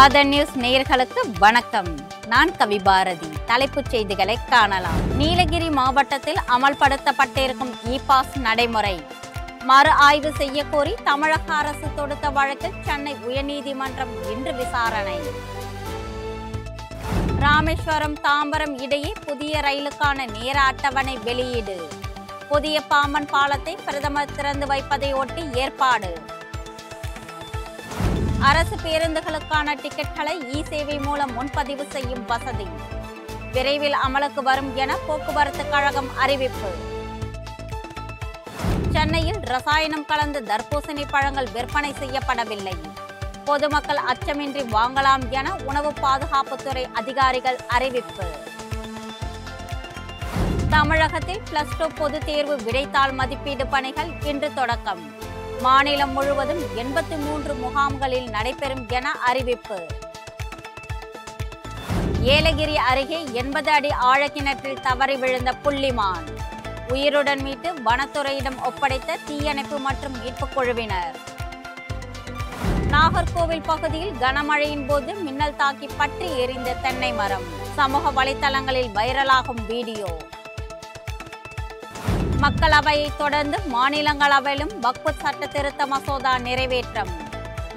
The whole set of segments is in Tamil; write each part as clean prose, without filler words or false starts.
ஆதன் நியூஸ் நேயர்களுக்கு வணக்கம். நான் கவிபாரதி. தலைப்புச் செய்திகளை காணலாம். நீலகிரி மாவட்டத்தில் அமல்படுத்தப்பட்டிருக்கும் இ-பாஸ் நடைமுறை மறு ஆய்வு செய்ய கோரி தமிழக அரசு தொடுத்த வழக்கில் சென்னை உயர்நீதிமன்றம் இன்று விசாரணை. ராமேஸ்வரம் தாம்பரம் இடையே புதிய ரயிலுக்கான நேர அட்டவணை வெளியீடு. புதிய பாம்பன் பாலத்தை பிரதமர் திறந்து வைப்பதை ஒட்டி ஏற்பாடு. அரசு பேருந்துகளுக்கான டிக்கெட்களை இ-சேவை மூலம் முன்பதிவு செய்யும் வசதி விரைவில் அமலுக்கு வரும் என போக்குவரத்து கழகம் அறிவிப்பு. சென்னையில் ரசாயனம் கலந்த தர்பூசணி பழங்கள் விற்பனை செய்யப்படவில்லை. பொதுமக்கள் அச்சமின்றி வாங்கலாம் என உணவு பாதுகாப்புத்துறை அதிகாரிகள் அறிவிப்பு. தமிழகத்தில் +2 பொதுத் தேர்வு விடைத்தாள் மதிப்பீடு பணிகள் இன்று தொடக்கம். மாநிலம் முழுவதும் 83 முகாம்களில் நடைபெறும் என அறிவிப்பு. ஏலகிரி அருகே 80 அடி ஆழக்கிணற்றில் தவறி விழுந்த புள்ளிமான் உயிருடன் மீட்டு வனத்துறையிடம் ஒப்படைத்த தீயணைப்பு மற்றும் மீட்புக் குழுவினர். நாகர்கோவில் பகுதியில் கனமழையின் போது மின்னல் தாக்கி பற்றி எரிந்த தென்னை மரம். சமூக வலைதளங்களில் வைரலாகும் வீடியோ. மக்களவையை தொடர்ந்து மாநிலங்களவையிலும் வக்ஃப் சட்ட திருத்த மசோதா நிறைவேற்றம்.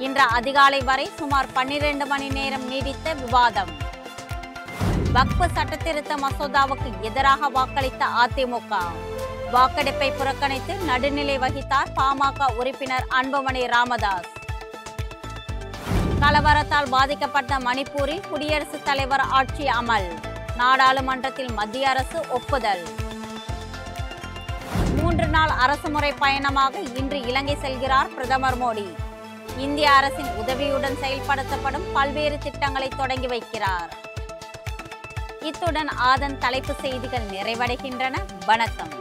இன்று அதிகாலை வரை சுமார் 12 மணி நேரம் நீடித்த விவாதம். வக்ஃப் சட்ட திருத்த மசோதாவுக்கு எதிராக வாக்களித்த அதிமுக வாக்கெடுப்பை புறக்கணித்து நடுநிலை வகித்தார் பாமக உறுப்பினர் அன்புமணி ராமதாஸ். கலவரத்தால் பாதிக்கப்பட்ட மணிப்பூரில் குடியரசுத் தலைவர் ஆட்சி அமல். நாடாளுமன்றத்தில் மத்திய அரசு ஒப்புதல். 3 நாள் அரசுமுறை பயணமாக இன்று இலங்கை செல்கிறார் பிரதமர் மோடி. இந்திய அரசின் உதவியுடன் செயல்படுத்தப்படும் பல்வேறு திட்டங்களை தொடங்கி வைக்கிறார். இத்துடன் ஆதன் தலைப்பு செய்திகள் நிறைவடைகின்றன. வணக்கம்.